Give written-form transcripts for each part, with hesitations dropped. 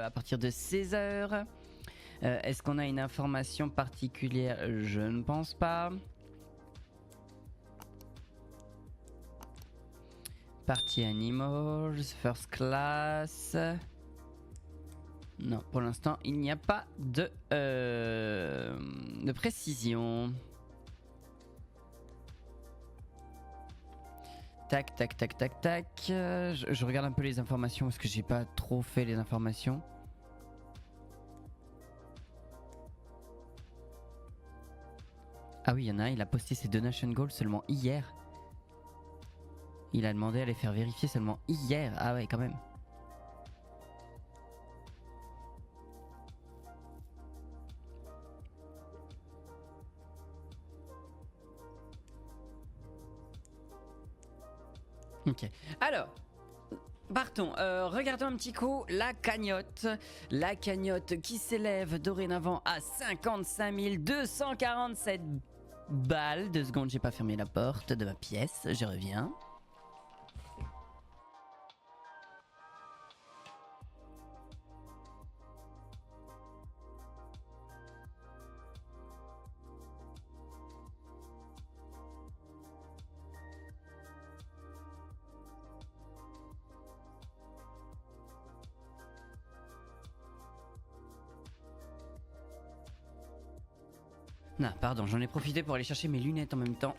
à partir de 16h. Est-ce qu'on a une information particulière? Je ne pense pas. Party Animals, First Class. Non, pour l'instant, il n'y a pas de précision. Tac, tac, tac, tac, tac. Je regarde un peu les informations parce que j'ai pas trop fait les informations. Ah oui, il y en a un, il a posté ses donation goals seulement hier. Il a demandé à les faire vérifier seulement hier. Ah ouais, quand même. Ok. Alors, partons. Regardons un petit coup la cagnotte. La cagnotte qui s'élève dorénavant à 55 247 balles. 2 secondes, j'ai pas fermé la porte de ma pièce. Je reviens. Non, pardon, j'en ai profité pour aller chercher mes lunettes en même temps.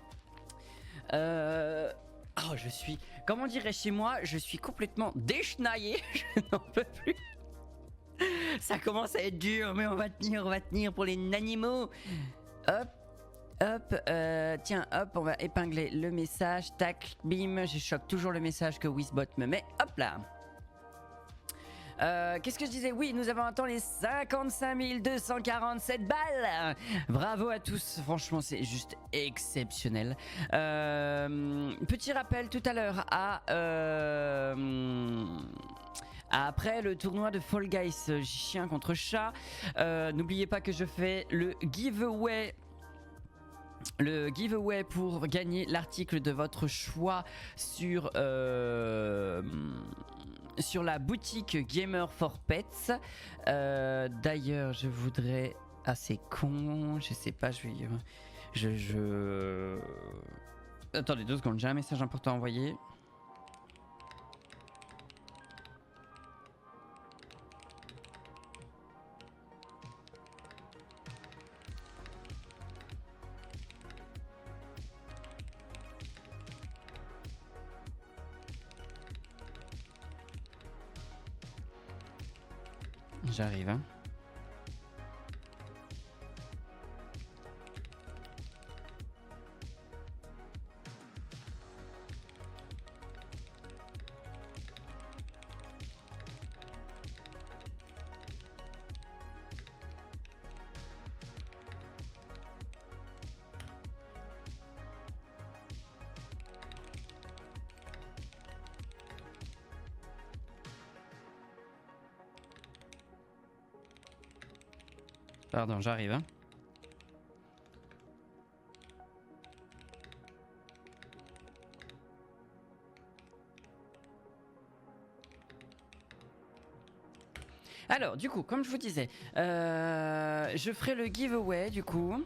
Oh, je suis... Comment dirais chez moi? Je suis complètement déchenaillé. Je n'en peux plus. Ça commence à être dur, mais on va tenir pour les animaux. Hop, hop, tiens, hop, on va épingler le message. Tac, bim, je choque toujours le message que Wizbot me met. Hop là. Qu'est-ce que je disais? Oui, nous avons atteint les 55 247 balles. Bravo à tous, franchement c'est juste exceptionnel. Petit rappel tout à l'heure après le tournoi de Fall Guys chien contre chat, n'oubliez pas que je fais le giveaway. Le giveaway pour gagner l'article de votre choix sur la boutique Gamer for Pets. D'ailleurs, je voudrais... Ah, c'est con, je sais pas, Attendez 2 secondes, j'ai un message important à envoyer. J'arrive, hein. Pardon, j'arrive, hein. Alors, du coup, comme je vous disais, je ferai le giveaway, du coup.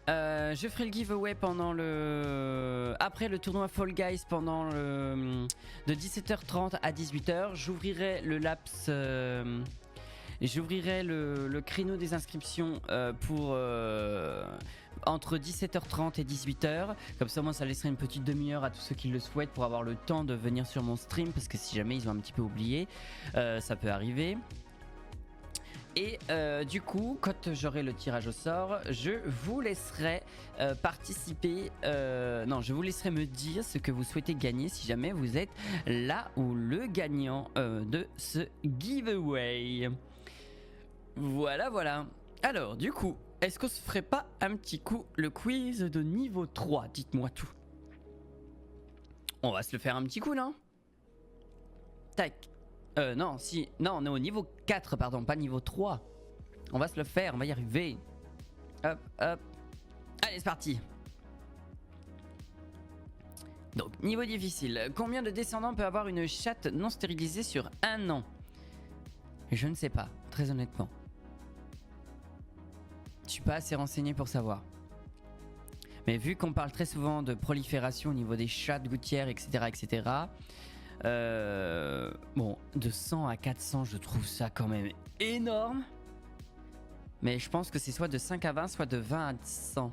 Je ferai le giveaway pendant après le tournoi Fall Guys pendant de 17h30 à 18h. J'ouvrirai le laps... J'ouvrirai le créneau des inscriptions pour entre 17h30 et 18h. Comme ça, moi, ça laisserait une petite demi-heure à tous ceux qui le souhaitent pour avoir le temps de venir sur mon stream. Parce que si jamais ils ont un petit peu oublié, ça peut arriver. Et du coup, quand j'aurai le tirage au sort, je vous laisserai participer. Non, je vous laisserai me dire ce que vous souhaitez gagner si jamais vous êtes là ou le gagnant de ce giveaway. Voilà, voilà. Alors, du coup, est-ce qu'on se ferait pas un petit coup le quiz de niveau 3? Dites-moi tout. On va se le faire un petit coup, non? Tac. Non, si. Non, on est au niveau 4, pardon, pas niveau 3. On va se le faire, on va y arriver. Hop, hop. Allez, c'est parti. Donc, niveau difficile. Combien de descendants peut avoir une chatte non stérilisée sur un an? Je ne sais pas, très honnêtement. Je suis pas assez renseigné pour savoir. Mais vu qu'on parle très souvent de prolifération au niveau des chats de gouttière, etc., etc., bon, de 100 à 400, je trouve ça quand même énorme. Mais je pense que c'est soit de 5 à 20, soit de 20 à 100.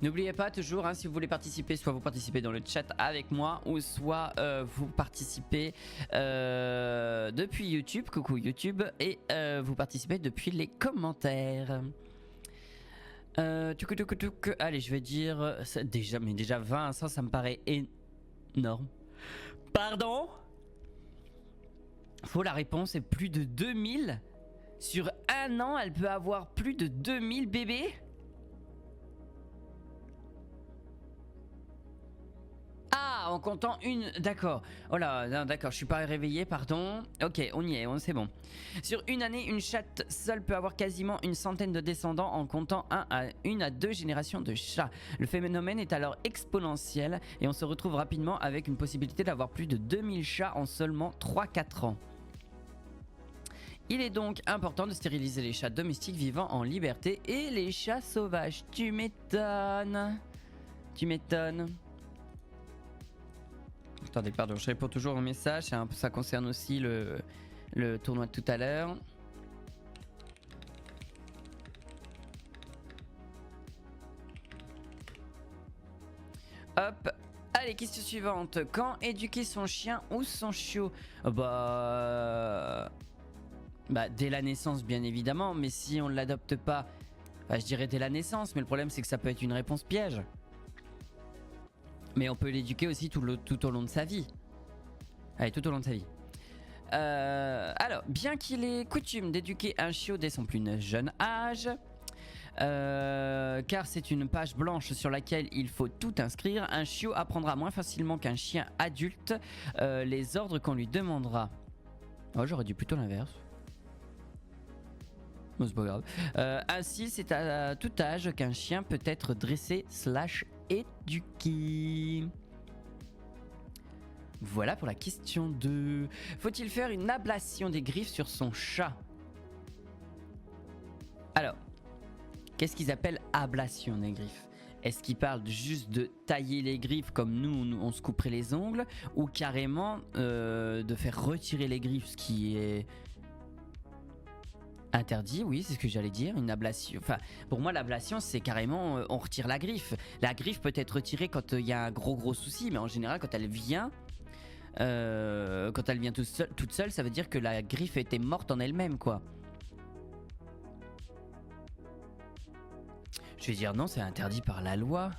N'oubliez pas toujours, hein, si vous voulez participer, soit vous participez dans le chat avec moi, ou soit vous participez depuis YouTube, coucou YouTube, et vous participez depuis les commentaires. Allez, je vais dire déjà 20 à 100, ça me paraît énorme. Pardon? Faut la réponse est plus de 2000. Sur un an, elle peut avoir plus de 2000 bébés? Ah, en comptant une... D'accord. Oh là, d'accord, je suis pas réveillé, pardon. Ok, on y est, c'est bon. Sur une année, une chatte seule peut avoir quasiment une centaine de descendants en comptant une à deux générations de chats. Le phénomène est alors exponentiel et on se retrouve rapidement avec une possibilité d'avoir plus de 2000 chats en seulement 3-4 ans. Il est donc important de stériliser les chats domestiques vivant en liberté et les chats sauvages. Tu m'étonnes. Tu m'étonnes. Attendez, pardon, je réponds toujours au message. Ça concerne aussi le tournoi de tout à l'heure. Hop. Allez, question suivante. Quand éduquer son chien ou son chiot? Bah, dès la naissance, bien évidemment. Mais si on ne l'adopte pas, je dirais dès la naissance. Mais le problème, c'est que ça peut être une réponse piège. Mais on peut l'éduquer aussi tout au long de sa vie. Allez, tout au long de sa vie. Alors, bien qu'il est coutume d'éduquer un chiot dès son plus jeune âge, car c'est une page blanche sur laquelle il faut tout inscrire, un chiot apprendra moins facilement qu'un chien adulte les ordres qu'on lui demandera. Oh, j'aurais dit plutôt l'inverse. Bon, c'est pas grave. Ainsi, c'est à tout âge qu'un chien peut être dressé / éduqué. Voilà pour la question 2. Faut-il faire une ablation des griffes sur son chat? Alors, qu'est-ce qu'ils appellent ablation des griffes? Est-ce qu'ils parlent juste de tailler les griffes comme nous on se couperait les ongles, ou carrément de faire retirer les griffes, ce qui est interdit? Oui, c'est ce que j'allais dire, une ablation. Enfin, pour moi, l'ablation, c'est carrément on retire la griffe. La griffe peut être retirée quand il y a un gros souci, mais en général, quand elle vient toute seule, ça veut dire que la griffe était morte en elle-même, quoi. Je vais dire non, c'est interdit par la loi.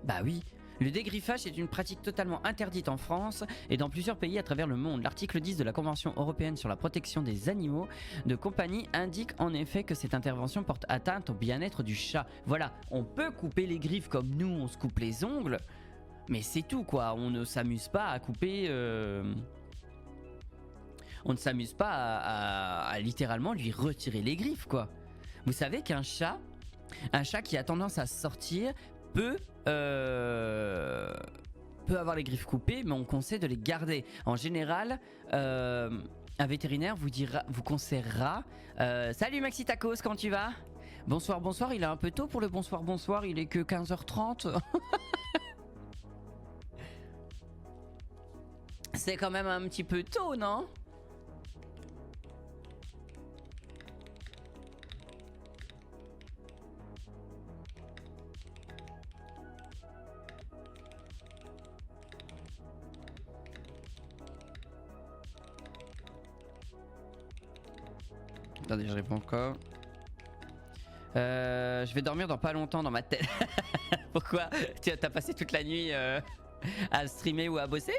Bah oui. Le dégriffage est une pratique totalement interdite en France et dans plusieurs pays à travers le monde. L'article 10 de la Convention européenne sur la protection des animaux de compagnie indique en effet que cette intervention porte atteinte au bien-être du chat. Voilà, on peut couper les griffes comme nous on se coupe les ongles, mais c'est tout, quoi. On ne s'amuse pas à couper... On ne s'amuse pas à littéralement lui retirer les griffes, quoi. Vous savez qu'un chat qui a tendance à sortir peut avoir les griffes coupées, mais on conseille de les garder. En général, un vétérinaire vous conseillera... Salut Maxi Tacos, comment tu vas? Bonsoir, bonsoir, il est un peu tôt pour le bonsoir, il est que 15h30. C'est quand même un petit peu tôt, non? Attendez, je réponds encore. Je vais dormir dans pas longtemps dans ma tête. Pourquoi? T'as passé toute la nuit à streamer ou à bosser?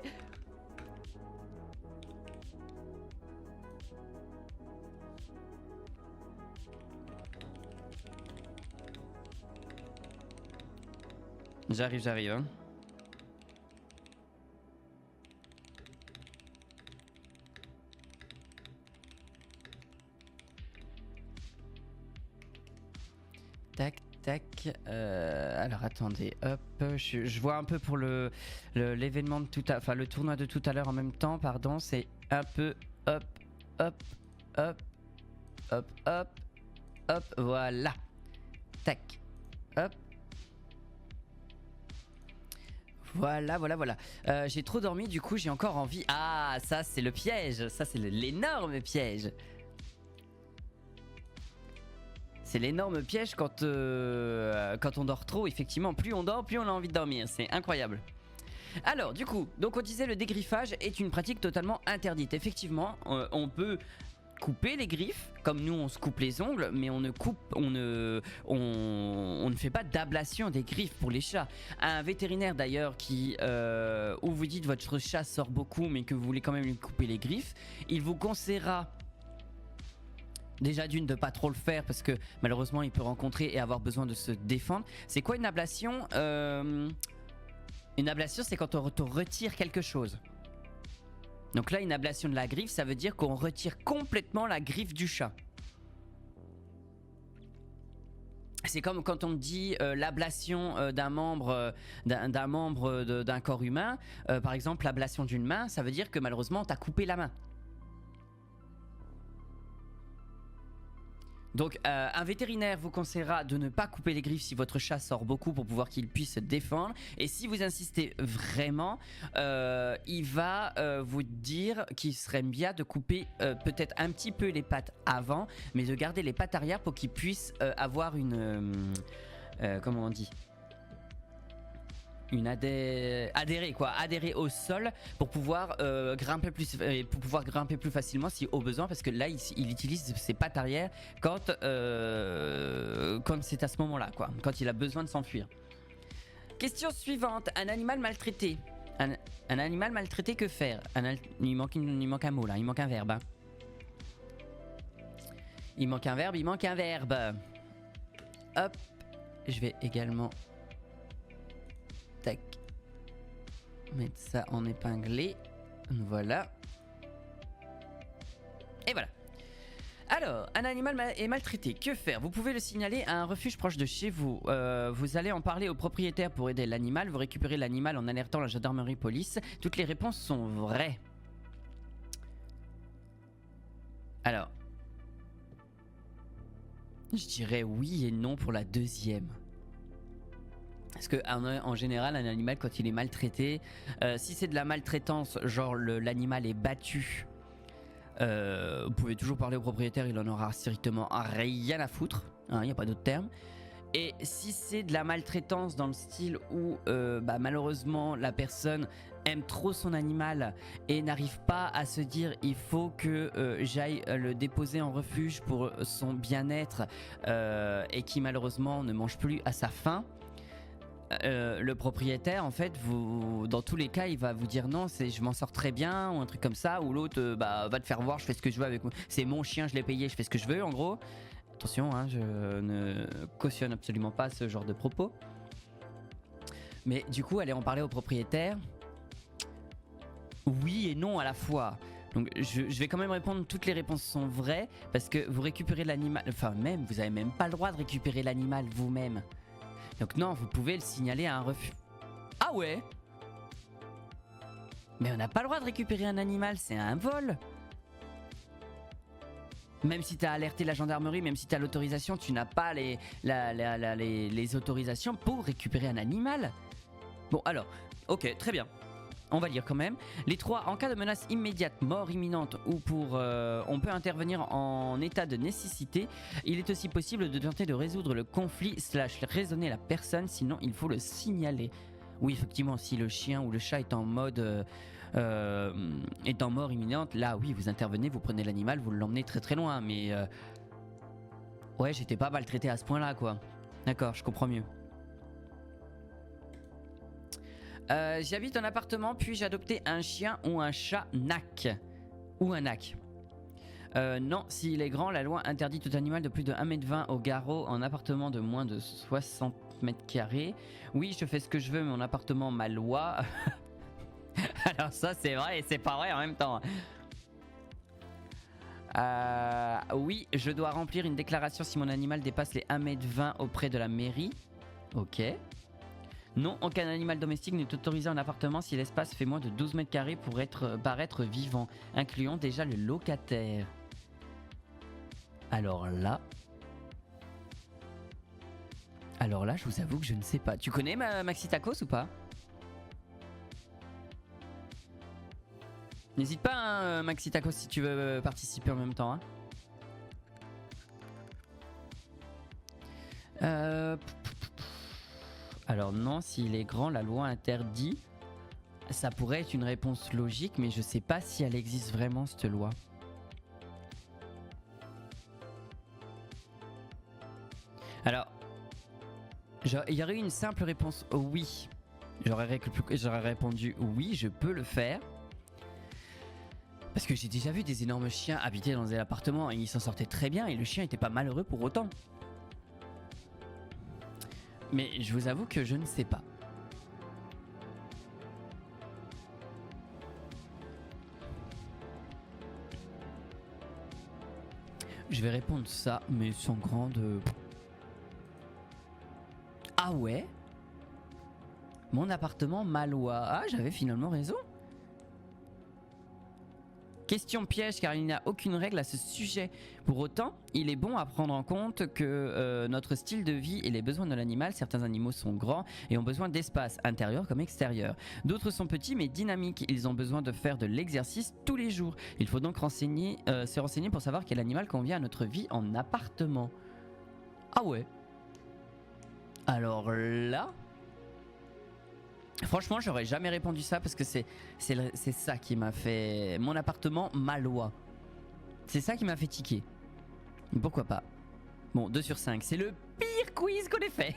J'arrive hein. Tac tac. Alors attendez, hop. Je vois un peu pour l'événement de tout à, enfin le tournoi de tout à l'heure en même temps. Pardon, c'est un peu hop, hop, hop, hop, hop, hop. Voilà. Tac. Hop. Voilà. J'ai trop dormi, du coup j'ai encore envie. Ah, ça c'est le piège. Ça c'est l'énorme piège. C'est l'énorme piège quand on dort trop. Effectivement, plus on dort, plus on a envie de dormir. C'est incroyable. Alors, du coup, donc on disait le dégriffage est une pratique totalement interdite. Effectivement, on peut couper les griffes, comme nous on se coupe les ongles, mais on ne fait pas d'ablation des griffes pour les chats. Un vétérinaire d'ailleurs où vous dites votre chat sort beaucoup mais que vous voulez quand même lui couper les griffes, il vous conseillera déjà d'une de pas trop le faire parce que malheureusement il peut rencontrer et avoir besoin de se défendre. C'est quoi une ablation? Une ablation, c'est quand on retire quelque chose. Donc là, une ablation de la griffe, ça veut dire qu'on retire complètement la griffe du chat. C'est comme quand on dit l'ablation d'un membre d'un corps humain. Par exemple, l'ablation d'une main, ça veut dire que malheureusement, t'as coupé la main. Donc un vétérinaire vous conseillera de ne pas couper les griffes si votre chat sort beaucoup pour pouvoir qu'il puisse se défendre. Et si vous insistez vraiment, il va vous dire qu'il serait bien de couper peut-être un petit peu les pattes avant, mais de garder les pattes arrière pour qu'il puisse avoir une... comment on dit ? Adhérer au sol pour pouvoir grimper plus facilement si au besoin, parce que là il utilise ses pattes arrière quand c'est à ce moment-là quoi, quand il a besoin de s'enfuir. Question suivante, un animal maltraité. Un animal maltraité, que faire? Il manque un mot là, il manque un verbe. Hein. Il manque un verbe. Hop, je vais également tac, mettre ça en épinglé. Voilà. Et voilà. Alors, un animal est maltraité. Que faire? Vous pouvez le signaler à un refuge proche de chez vous. Vous allez en parler au propriétaire pour aider l'animal. Vous récupérez l'animal en alertant la gendarmerie police. Toutes les réponses sont vraies. Alors, je dirais oui et non pour la deuxième. Parce que en général, un animal quand il est maltraité, si c'est de la maltraitance, genre l'animal est battu, vous pouvez toujours parler au propriétaire, il en aura strictement rien à foutre, il n'y a pas d'autre terme. Et si c'est de la maltraitance dans le style où malheureusement la personne aime trop son animal et n'arrive pas à se dire il faut que j'aille le déposer en refuge pour son bien-être et qui malheureusement ne mange plus à sa faim, le propriétaire en fait dans tous les cas il va vous dire non, c'est je m'en sors très bien ou un truc comme ça, ou l'autre va te faire voir, je fais ce que je veux avec moi, c'est mon chien, je l'ai payé, je fais ce que je veux en gros. Attention, hein, je ne cautionne absolument pas ce genre de propos, mais du coup allez en parler au propriétaire. Oui et non à la fois. Donc je vais quand même répondre, toutes les réponses sont vraies parce que vous récupérez l'animal, enfin même vous avez même pas le droit de récupérer l'animal vous-même. Donc non, vous pouvez le signaler à un refuge. Ah ouais? Mais on n'a pas le droit de récupérer un animal, c'est un vol. Même si tu as alerté la gendarmerie, même si tu as l'autorisation, tu n'as pas les autorisations pour récupérer un animal. Bon alors, ok, très bien. On va lire quand même. Les 3, en cas de menace immédiate, mort imminente ou on peut intervenir en état de nécessité. Il est aussi possible de tenter de résoudre le conflit / raisonner la personne, sinon il faut le signaler. Oui, effectivement, si le chien ou le chat est en mode mort imminente, là oui, vous intervenez, vous prenez l'animal, vous l'emmenez très très loin. Mais ouais, j'étais pas maltraité à ce point-là quoi. D'accord, je comprends mieux. J'habite en appartement, puis-je adopter un chien ou un chat NAC? Ou un NAC? Non, s'il est grand, la loi interdit tout animal de plus de 1m20 au garrot en appartement de moins de 60 mètres carrés. Oui, je fais ce que je veux, mais mon appartement, ma loi. Alors ça, c'est vrai et c'est pas vrai en même temps. Oui, je dois remplir une déclaration si mon animal dépasse les 1,20 m auprès de la mairie. Ok. Non, aucun animal domestique n'est autorisé en appartement si l'espace fait moins de 12 mètres carrés pour paraître vivant, incluant déjà le locataire. Alors là, je vous avoue que je ne sais pas. Tu connais Maxi Tacos ou pas? N'hésite pas, hein, Maxi Tacos, si tu veux participer en même temps. Hein. Alors non, s'il est grand, la loi interdit. Ça pourrait être une réponse logique, mais je sais pas si elle existe vraiment, cette loi. Alors, il y aurait eu une simple réponse oui. J'aurais répondu oui, je peux le faire. Parce que j'ai déjà vu des énormes chiens habiter dans des appartements et ils s'en sortaient très bien et le chien était pas malheureux pour autant. Mais je vous avoue que je ne sais pas. Je vais répondre ça, mais sans grande... Ah ouais? Mon appartement Malois. Ah, j'avais finalement raison. Question piège car il n'y a aucune règle à ce sujet. Pour autant, il est bon à prendre en compte que notre style de vie et les besoins de l'animal, certains animaux sont grands et ont besoin d'espace, intérieur comme extérieur. D'autres sont petits mais dynamiques, ils ont besoin de faire de l'exercice tous les jours. Il faut donc se renseigner pour savoir quel animal convient à notre vie en appartement. Ah ouais. Alors là... Franchement, j'aurais jamais répondu ça parce que c'est ça qui m'a fait... Mon appartement Malois. C'est ça qui m'a fait tiquer. Pourquoi pas. Bon, 2 sur 5. C'est le pire quiz qu'on ait fait.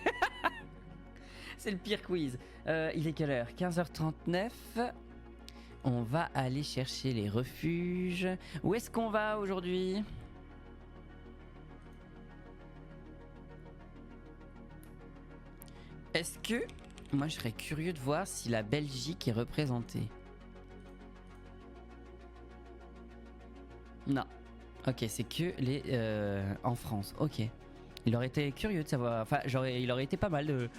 C'est le pire quiz. Il est quelle heure? 15h39. On va aller chercher les refuges. Où est-ce qu'on va aujourd'hui? Est-ce que... Moi, je serais curieux de voir si la Belgique est représentée. Non. Ok, c'est que les... en France. Ok. Il aurait été curieux de savoir... Enfin, il aurait été pas mal de...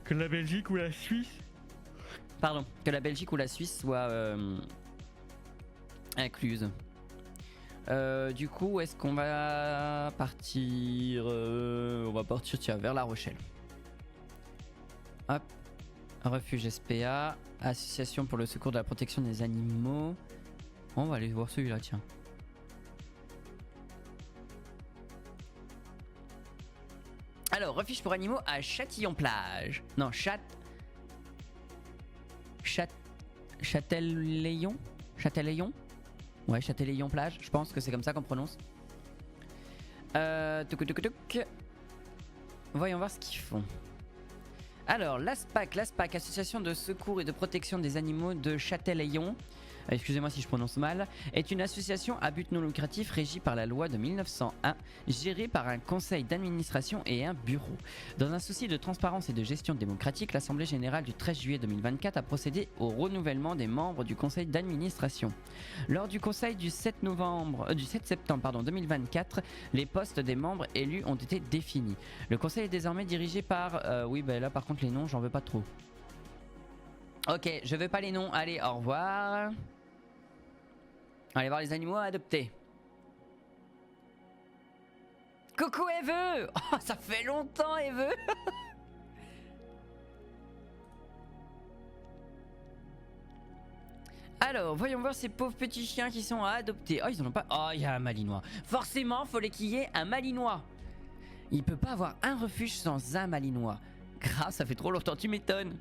Que la Belgique ou la Suisse... Pardon. Que la Belgique ou la Suisse soient... incluses. Du coup, est-ce qu'on va partir... On va partir, tiens, vers La Rochelle. Hop, refuge SPA, association pour le secours de la protection des animaux. On va aller voir celui-là, tiens. Alors, refuge pour animaux à Châtillon-Plage. Non, Châtelaillon. Châtelaillon. Ouais, Châtelaillon-Plage, je pense que c'est comme ça qu'on prononce. Voyons voir ce qu'ils font. Alors, l'ASPAC, Association de secours et de protection des animaux de Châtelaillon, excusez-moi si je prononce mal, est une association à but non lucratif régie par la loi de 1901, gérée par un conseil d'administration et un bureau. Dans un souci de transparence et de gestion démocratique, l'Assemblée générale du 13 juillet 2024 a procédé au renouvellement des membres du conseil d'administration. Lors du conseil du 7 septembre 2024, les postes des membres élus ont été définis. Le conseil est désormais dirigé par... oui, bah là par contre les noms, j'en veux pas trop. Ok, je veux pas les noms. Allez, au revoir. Allez voir les animaux à adopter. Coucou Eve. Oh, ça fait longtemps Eve. Alors, voyons voir ces pauvres petits chiens qui sont à adopter. Oh, ils en ont pas... Oh, il y a un malinois. Forcément, fallait qu'il y ait un malinois. Il peut pas avoir un refuge sans un malinois. Grave, ça fait trop longtemps, tu m'étonnes.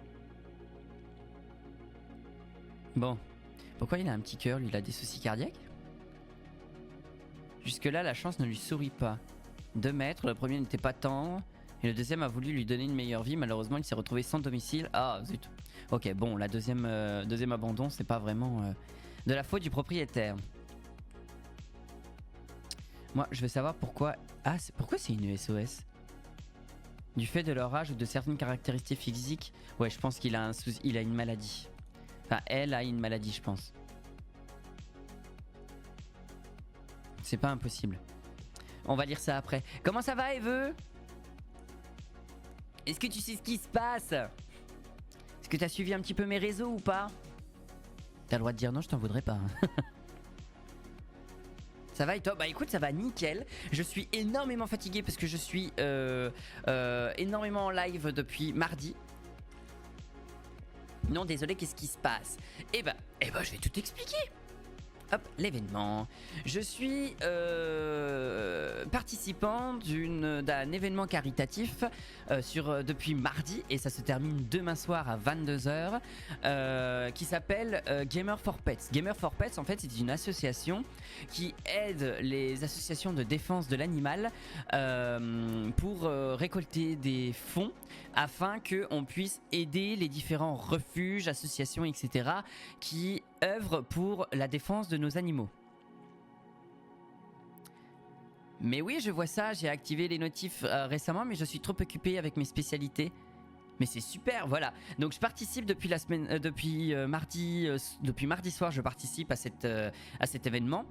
Bon, pourquoi il a un petit cœur, lui, il a des soucis cardiaques? Jusque-là, la chance ne lui sourit pas. 2 mètres, le premier n'était pas tendre, et le deuxième a voulu lui donner une meilleure vie. Malheureusement, il s'est retrouvé sans domicile. Ah, zut. Ok, bon, la deuxième abandon, c'est pas vraiment de la faute du propriétaire. Moi, je veux savoir pourquoi... Ah, pourquoi c'est une SOS? Du fait de leur âge ou de certaines caractéristiques physiques? Ouais, je pense qu'il a il a une maladie. Enfin, elle a une maladie, je pense. C'est pas impossible. On va lire ça après. Comment ça va, Eve? Est-ce que tu sais ce qui se passe? Est-ce que t'as suivi un petit peu mes réseaux ou pas? T'as le droit de dire non, je t'en voudrais pas. Ça va et toi? Bah écoute, ça va nickel. Je suis énormément fatigué parce que je suis énormément en live depuis mardi. Non, désolé, qu'est-ce qui se passe? Eh ben, je vais tout expliquer. Hop, l'événement. Je suis participant d'un événement caritatif depuis mardi et ça se termine demain soir à 22 h qui s'appelle Gamer for Pets. Gamer for Pets, en fait, c'est une association qui aide les associations de défense de l'animal pour récolter des fonds afin qu'on puisse aider les différents refuges, associations, etc. qui œuvrent pour la défense de nos animaux. Mais oui, je vois ça, j'ai activé les notifs récemment, mais je suis trop occupé avec mes spécialités. Mais c'est super, voilà. Donc je participe depuis la semaine, depuis mardi soir, je participe à cet événement.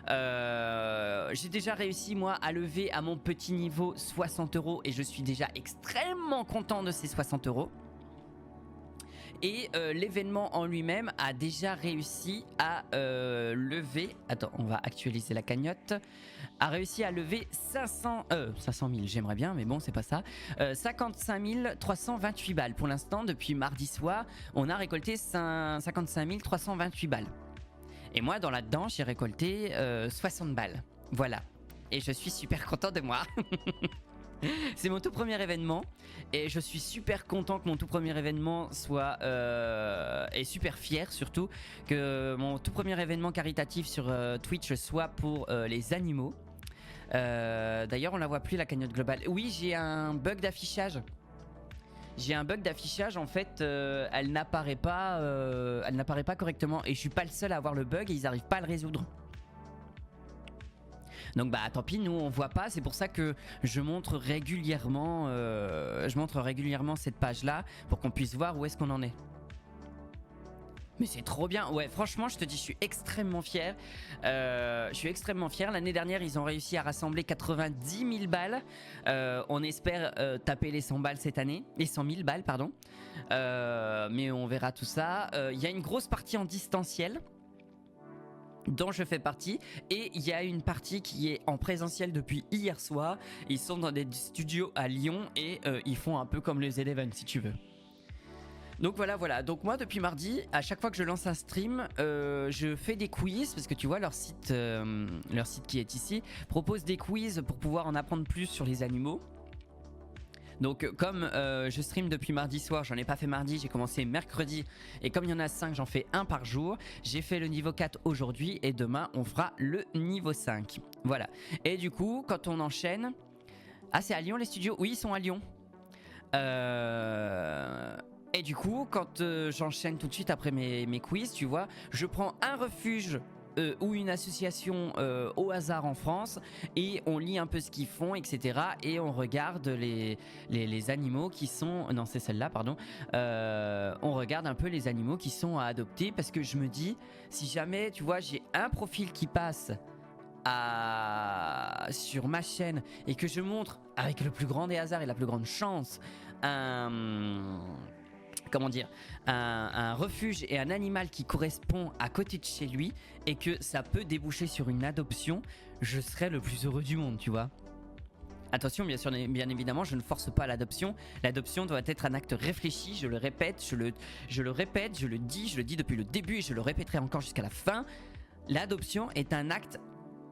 J'ai déjà réussi moi à lever à mon petit niveau 60 € et je suis déjà extrêmement content de ces 60 €. Et l'événement en lui-même a déjà réussi à lever... Attends, on va actualiser la cagnotte. A réussi à lever 500 000, j'aimerais bien, mais bon, c'est pas ça. 55 328 balles. Pour l'instant, depuis mardi soir, on a récolté 55 328 balles. Et moi, dans là-dedans, j'ai récolté 60 balles. Voilà. Et je suis super content de moi. C'est mon tout premier événement et je suis super content que mon tout premier événement soit et super fier surtout que mon tout premier événement caritatif sur Twitch soit pour les animaux. D'ailleurs on la voit plus la cagnotte globale. Oui, j'ai un bug d'affichage. J'ai un bug d'affichage en fait, elle n'apparaît pas correctement et je suis pas le seul à avoir le bug et ils arrivent pas à le résoudre. Donc bah tant pis, nous on voit pas, c'est pour ça que je montre régulièrement cette page là pour qu'on puisse voir où est-ce qu'on en est. Mais c'est trop bien, ouais franchement je te dis je suis extrêmement fier. L'année dernière ils ont réussi à rassembler 90 000 balles. On espère taper les 100 balles cette année, les 100 000 balles pardon. Mais on verra tout ça. Il y a une grosse partie en distanciel dont je fais partie et il y a une partie qui est en présentiel depuis hier soir. Ils sont dans des studios à Lyon et ils font un peu comme les Eleven si tu veux. Donc voilà, donc moi depuis mardi, à chaque fois que je lance un stream, je fais des quiz parce que tu vois leur site qui est ici propose des quiz pour pouvoir en apprendre plus sur les animaux. Donc comme je stream depuis mardi soir, j'en ai pas fait mardi, j'ai commencé mercredi et comme il y en a 5, j'en fais un par jour. J'ai fait le niveau 4 aujourd'hui et demain on fera le niveau 5. Voilà. Et du coup quand on enchaîne... Ah c'est à Lyon les studios? Oui ils sont à Lyon. Et du coup quand j'enchaîne tout de suite après mes quiz, tu vois, je prends un refuge ou une association au hasard en France et on lit un peu ce qu'ils font etc et on regarde les animaux qui sont... Non c'est celle-là pardon. On regarde un peu les animaux qui sont à adopter parce que je me dis si jamais tu vois j'ai un profil qui passe sur ma chaîne et que je montre avec le plus grand des hasards et la plus grande chance comment dire, un refuge et un animal qui correspond à côté de chez lui et que ça peut déboucher sur une adoption, je serais le plus heureux du monde, tu vois. Attention, bien évidemment, je ne force pas l'adoption. L'adoption doit être un acte réfléchi, je le répète, je le dis depuis le début et je le répéterai encore jusqu'à la fin. L'adoption est un acte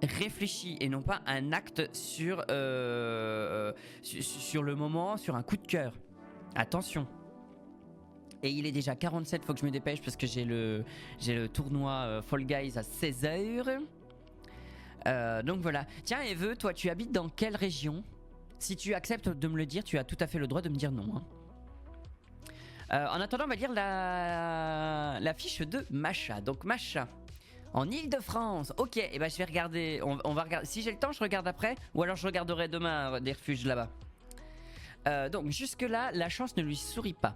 réfléchi et non pas un acte sur le moment, sur un coup de cœur. Attention. Et il est déjà 47, faut que je me dépêche parce que j'ai le tournoi Fall Guys à 16 h. Donc voilà. Tiens Eve, toi tu habites dans quelle région? Si tu acceptes de me le dire, tu as tout à fait le droit de me dire non. En attendant, on va lire la fiche de Macha. Donc Macha, en Ile-de-France. Ok, et ben je vais regarder. On va regarder. Si j'ai le temps, je regarde après. Ou alors je regarderai demain des refuges là-bas. Donc jusque-là, la chance ne lui sourit pas.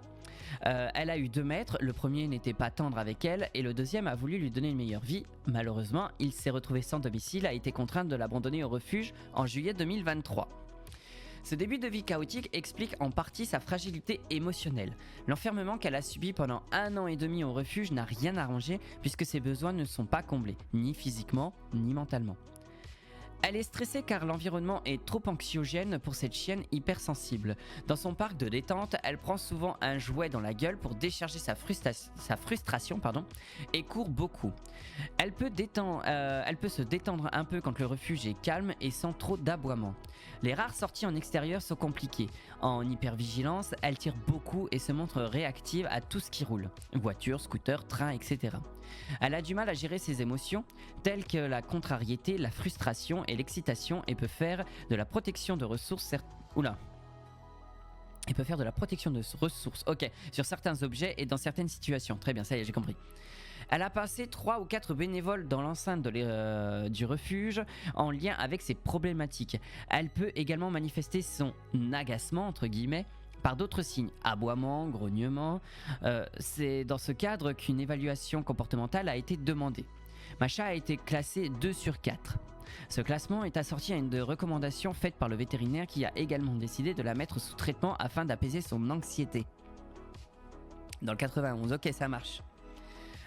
Elle a eu 2 maîtres, le premier n'était pas tendre avec elle et le deuxième a voulu lui donner une meilleure vie. Malheureusement, il s'est retrouvé sans domicile, a été contrainte de l'abandonner au refuge en juillet 2023. Ce début de vie chaotique explique en partie sa fragilité émotionnelle. L'enfermement qu'elle a subi pendant 1 an et demi au refuge n'a rien arrangé puisque ses besoins ne sont pas comblés, ni physiquement, ni mentalement. Elle est stressée car l'environnement est trop anxiogène pour cette chienne hypersensible. Dans son parc de détente, elle prend souvent un jouet dans la gueule pour décharger sa frustration et court beaucoup. Elle peut se détendre un peu quand le refuge est calme et sans trop d'aboiements. Les rares sorties en extérieur sont compliquées. En hypervigilance, elle tire beaucoup et se montre réactive à tout ce qui roule. Voitures, scooters, trains, etc. Elle a du mal à gérer ses émotions, telles que la contrariété, la frustration et l'excitation, et peut faire de la protection de ressources sur certains objets et dans certaines situations. Très bien, ça y est, j'ai compris. Elle a passé 3 ou 4 bénévoles dans l'enceinte du refuge en lien avec ses problématiques. Elle peut également manifester son agacement, entre guillemets, par d'autres signes, aboiement, grognement. C'est dans ce cadre qu'une évaluation comportementale a été demandée. Macha a été classée 2 sur 4. Ce classement est assorti à une recommandation faite par le vétérinaire qui a également décidé de la mettre sous traitement afin d'apaiser son anxiété. Dans le 91, ok, ça marche.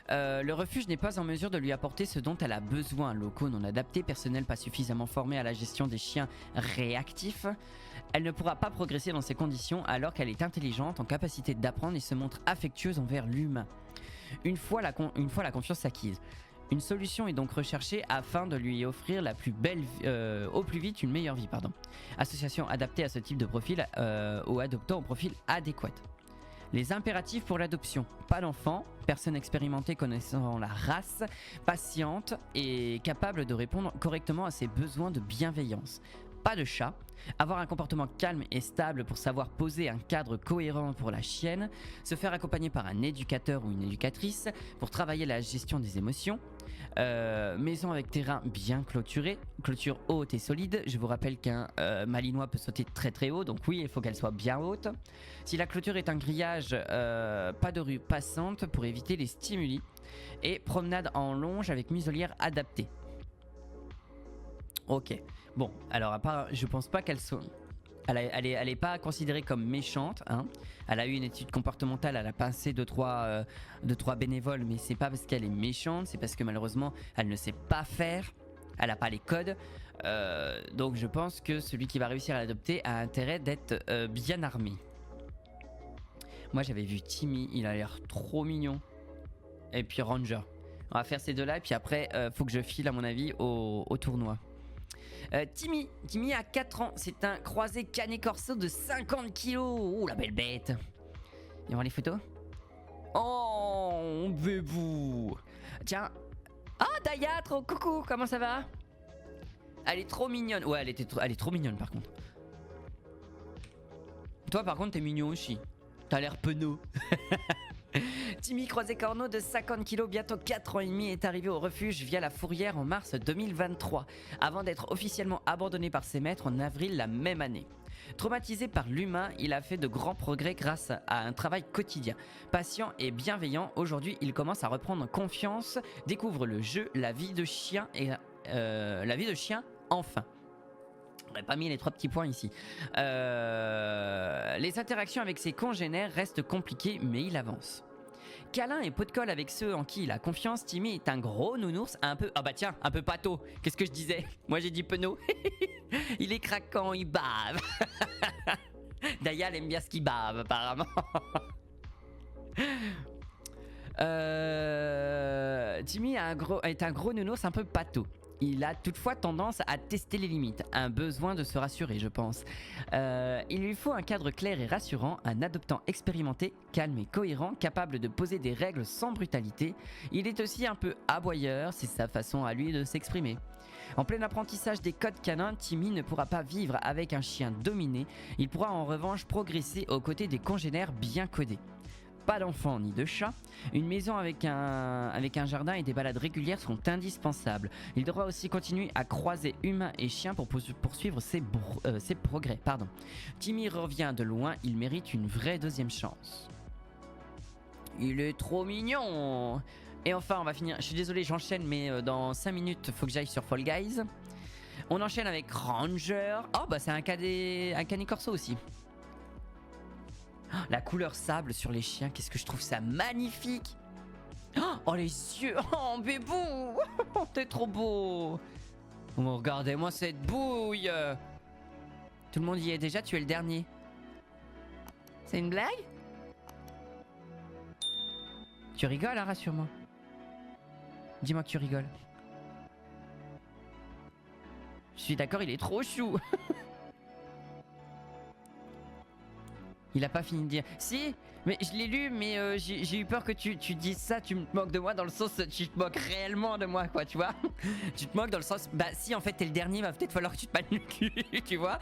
Le refuge n'est pas en mesure de lui apporter ce dont elle a besoin. Locaux non adaptés, personnel pas suffisamment formé à la gestion des chiens réactifs. Elle ne pourra pas progresser dans ces conditions alors qu'elle est intelligente, en capacité d'apprendre et se montre affectueuse envers l'humain. Une fois la confiance acquise. Une solution est donc recherchée afin de lui offrir au plus vite une meilleure vie. Association adaptée à ce type de profil ou adoptant au profil adéquat. Les impératifs pour l'adoption: pas d'enfant, personne expérimentée connaissant la race, patiente et capable de répondre correctement à ses besoins de bienveillance. Pas de chat, avoir un comportement calme et stable pour savoir poser un cadre cohérent pour la chienne, se faire accompagner par un éducateur ou une éducatrice pour travailler la gestion des émotions, maison avec terrain bien clôturé, clôture haute et solide. Je vous rappelle qu'un malinois peut sauter très très haut, donc oui, il faut qu'elle soit bien haute. Si la clôture est un grillage, pas de rue passante pour éviter les stimuli, et promenade en longe avec muselière adaptée. Ok, bon, alors à part, je pense pas qu'elle soit... Elle est pas considérée comme méchante, hein. Elle a eu une étude comportementale, elle a passé 2-3 bénévoles, mais c'est pas parce qu'elle est méchante, c'est parce que malheureusement elle ne sait pas faire, elle a pas les codes. Donc je pense que celui qui va réussir à l'adopter a intérêt d'être bien armé. Moi j'avais vu Timmy, il a l'air trop mignon. Et puis Ranger. On va faire ces deux-là et puis après faut que je file à mon avis au tournoi. Timmy a 4 ans, c'est un croisé canet corso de 50 kilos. Oh la belle bête. Viens voir les photos. Oh bébou. Tiens. Ah Daya, trop coucou, comment ça va? Elle est trop mignonne. Ouais, elle est trop mignonne par contre. Toi par contre t'es mignon aussi. T'as l'air penaud. Timmy croisé corneau de 50 kg, bientôt 4 ans et demi, est arrivé au refuge via la fourrière en mars 2023, avant d'être officiellement abandonné par ses maîtres en avril la même année. Traumatisé par l'humain, il a fait de grands progrès grâce à un travail quotidien. Patient et bienveillant, aujourd'hui il commence à reprendre confiance, découvre le jeu, la vie de chien enfin. J'aurais pas mis les 3 petits points ici. Les interactions avec ses congénères restent compliquées, mais il avance. Câlin et pot de colle avec ceux en qui il a confiance, Timmy est un gros nounours un peu... Ah bah tiens, un peu pâteau. Qu'est-ce que je disais? Moi j'ai dit penaud. Il est craquant, il bave. Daya elle aime bien ce qu'il bave apparemment. Timmy est un gros nounours un peu pâteau. Il a toutefois tendance à tester les limites, un besoin de se rassurer je pense. Il lui faut un cadre clair et rassurant, un adoptant expérimenté, calme et cohérent, capable de poser des règles sans brutalité. Il est aussi un peu aboyeur, c'est sa façon à lui de s'exprimer. En plein apprentissage des codes canins, Timmy ne pourra pas vivre avec un chien dominé, il pourra en revanche progresser aux côtés des congénères bien codés. pas d'enfants ni de chats. Une maison avec un jardin et des balades régulières sont indispensables. Il devra aussi continuer à croiser humains et chiens pour poursuivre ses progrès. Pardon. Timmy revient de loin, il mérite une vraie deuxième chance. Il est trop mignon. Et enfin, on va finir. Je suis désolé, j'enchaîne, mais dans 5 minutes, faut que j'aille sur Fall Guys. On enchaîne avec Ranger. Oh, bah c'est un Canicorso aussi. Oh, la couleur sable sur les chiens, qu'est-ce que je trouve ça magnifique. Oh, les yeux. Oh, bébou. T'es trop beau. Oh, regardez-moi cette bouille. Tout le monde y est déjà, tu es le dernier. C'est une blague? Tu rigoles, hein, rassure-moi. Dis-moi que tu rigoles. Je suis d'accord, il est trop chou. Il a pas fini de dire. Si, mais je l'ai lu, mais j'ai eu peur que tu dises ça. Tu me moques de moi dans le sens, tu te moques réellement de moi, quoi, tu vois. Tu te moques dans le sens, bah si en fait t'es le dernier, va peut-être falloir que tu te pannes le cul, tu vois.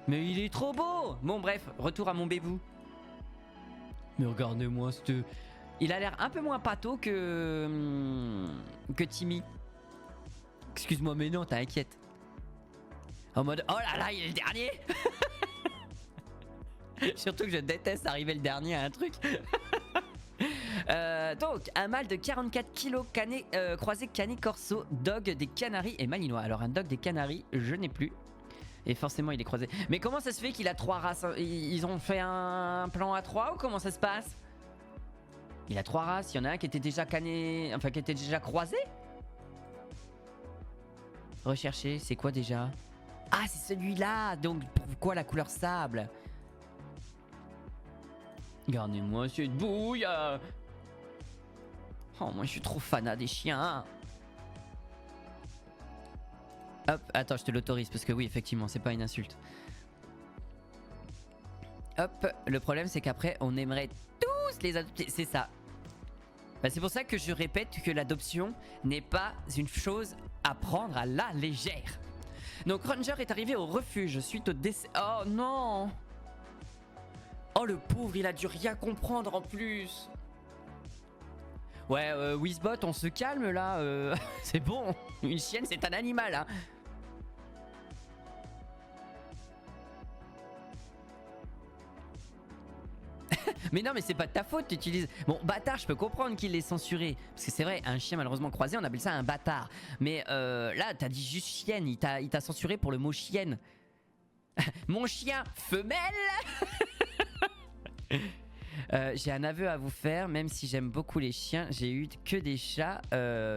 Mais il est trop beau. Bon bref, retour à mon bébou. Mais regardez-moi ce... Il a l'air un peu moins pâteau que Timmy. Excuse-moi, mais non, t'inquiète. En mode, oh là là, il est le dernier. Surtout que je déteste arriver le dernier à un truc. Donc, un mâle de 44 kilos croisé Canicorso, dog des Canaries et Malinois. Alors, un dog des Canaries, je n'ai plus. Et forcément, il est croisé. Mais comment ça se fait qu'il a 3 races? Ils ont fait un plan à 3 ou comment ça se passe? Il a 3 races. Il y en a un qui était déjà qui était déjà croisé. Rechercher, c'est quoi déjà? Ah, c'est celui-là. Donc, pourquoi la couleur sable? Regardez-moi cette bouille. Oh, moi, je suis trop fanat des chiens. Hop, attends, je te l'autorise parce que oui, effectivement, c'est pas une insulte. Hop, le problème c'est qu'après, on aimerait tous les adopter. C'est ça. Bah, c'est pour ça que je répète que l'adoption n'est pas une chose à prendre à la légère. Donc Ranger est arrivé au refuge suite au décès... Oh non. Oh le pauvre, il a dû rien comprendre en plus. Ouais, Wizbot, on se calme là. C'est bon, une chienne c'est un animal hein. Mais non, mais c'est pas de ta faute, tu utilises... Bon, bâtard, je peux comprendre qu'il l'ait censuré. Parce que c'est vrai, un chien malheureusement croisé, on appelle ça un bâtard. Mais là, t'as dit juste chienne, il t'a censuré pour le mot chienne. Mon chien, femelle. J'ai un aveu à vous faire, même si j'aime beaucoup les chiens, j'ai eu que des chats,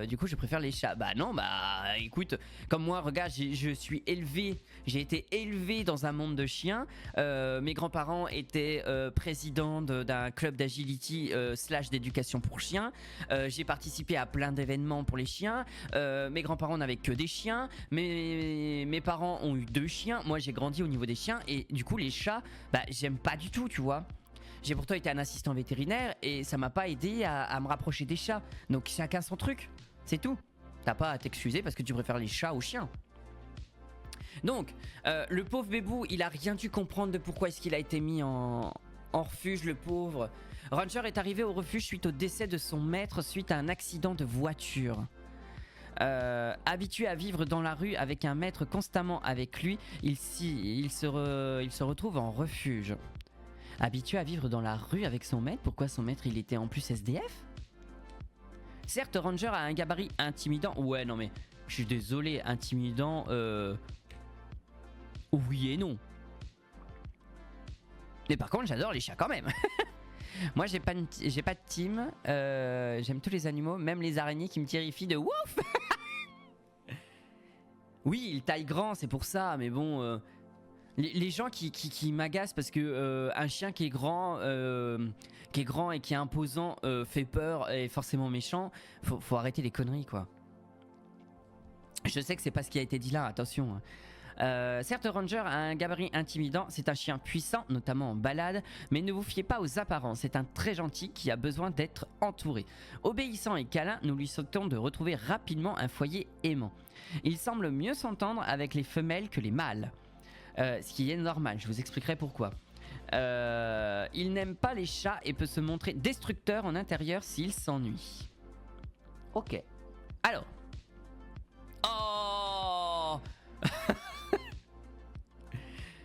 du coup je préfère les chats. Bah non, bah écoute, comme moi, regarde, je suis élevé, j'ai été élevé dans un monde de chiens. Mes grands-parents étaient présidents d'un club d'agility / d'éducation pour chiens. J'ai participé à plein d'événements pour les chiens. Mes grands-parents n'avaient que des chiens. Mes parents ont eu 2 chiens. Moi j'ai grandi au niveau des chiens et du coup les chats, bah j'aime pas du tout, tu vois. J'ai pourtant été un assistant vétérinaire et ça m'a pas aidé à me rapprocher des chats. Donc chacun son truc, c'est tout. T'as pas à t'excuser parce que tu préfères les chats aux chiens. Donc, le pauvre bébou, il a rien dû comprendre de pourquoi est-ce qu'il a été mis en refuge, le pauvre. Ranger est arrivé au refuge suite au décès de son maître suite à un accident de voiture. Habitué à vivre dans la rue avec un maître constamment avec lui, il se retrouve en refuge. Habitué à vivre dans la rue avec son maître, pourquoi son maître il était en plus SDF? Certes, Ranger a un gabarit intimidant. Ouais, non mais, je suis désolé, intimidant, oui et non. Mais par contre, j'adore les chats quand même. Moi, j'ai pas de team. J'aime tous les animaux, même les araignées qui me terrifient de ouf. Oui, il taille grand, c'est pour ça, mais bon... Les gens qui m'agacent parce que un chien qui est grand et qui est imposant fait peur et est forcément méchant, faut arrêter les conneries quoi. Je sais que c'est pas ce qui a été dit là, attention. Certes, Ranger a un gabarit intimidant, c'est un chien puissant, notamment en balade, mais ne vous fiez pas aux apparences, c'est un très gentil qui a besoin d'être entouré. Obéissant et câlin, nous lui souhaitons de retrouver rapidement un foyer aimant. Il semble mieux s'entendre avec les femelles que les mâles. Ce qui est normal, je vous expliquerai pourquoi. Il n'aime pas les chats et peut se montrer destructeur en intérieur s'il s'ennuie. Ok. Alors. Oh.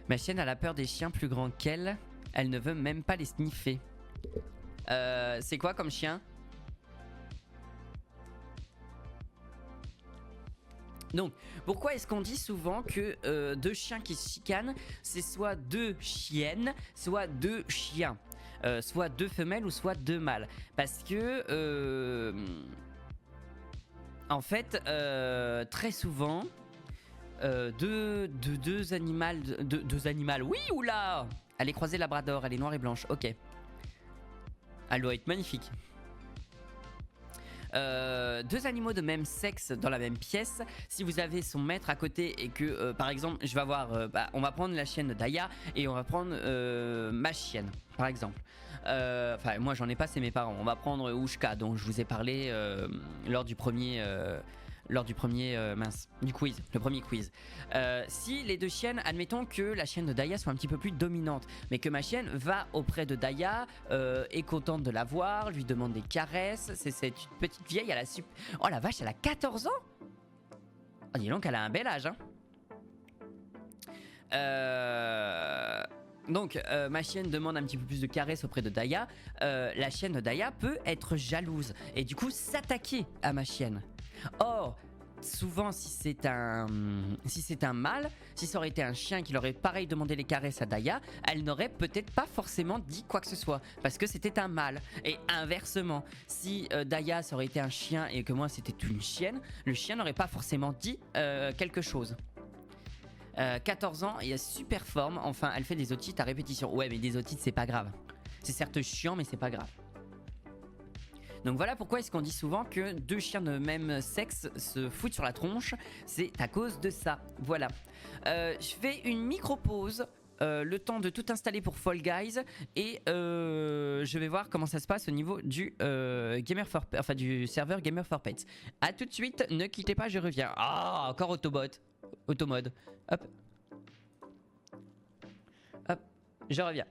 Ma chienne a la peur des chiens plus grands qu'elle. Elle ne veut même pas les sniffer. C'est quoi comme chien? Donc, pourquoi est-ce qu'on dit souvent que deux chiens qui se chicanent, c'est soit deux chiennes, soit deux chiens, soit deux femelles ou soit deux mâles? Parce que, en fait, très souvent, deux animaux, oui, oula! Elle est croisée labrador, elle est noire et blanche, ok. Elle doit être magnifique. Deux animaux de même sexe dans la même pièce, si vous avez son maître à côté et que par exemple je vais avoir on va prendre la chienne de Daya et on va prendre ma chienne par exemple, enfin moi j'en ai pas, c'est mes parents. On va prendre Oushka dont je vous ai parlé lors du premier du quiz, le premier quiz. Si les deux chiennes, admettons que la chienne de Daya soit un petit peu plus dominante, mais que ma chienne va auprès de Daya, est contente de la voir, lui demande des caresses. C'est cette petite vieille, elle a oh la vache, elle a 14 ans. Oh, dis donc, elle a un bel âge, hein. Donc ma chienne demande un petit peu plus de caresses auprès de Daya. La chienne de Daya peut être jalouse et du coup s'attaquer à ma chienne. Or, souvent si c'est un mâle, si ça aurait été un chien qui aurait pareil demandé les caresses à Daya, elle n'aurait peut-être pas forcément dit quoi que ce soit parce que c'était un mâle. Et inversement, si Daya ça aurait été un chien et que moi c'était une chienne, le chien n'aurait pas forcément dit quelque chose. 14 ans et super forme, enfin elle fait des otites à répétition. Ouais mais des otites c'est pas grave. C'est certes chiant mais c'est pas grave. Donc voilà pourquoi est-ce qu'on dit souvent que deux chiens de même sexe se foutent sur la tronche. C'est à cause de ça, voilà. Je fais une micro-pause, le temps de tout installer pour Fall Guys. Et je vais voir comment ça se passe au niveau du, du serveur Gamer for Pets. A tout de suite, ne quittez pas, je reviens. Ah, encore automode. Hop. Hop, je reviens.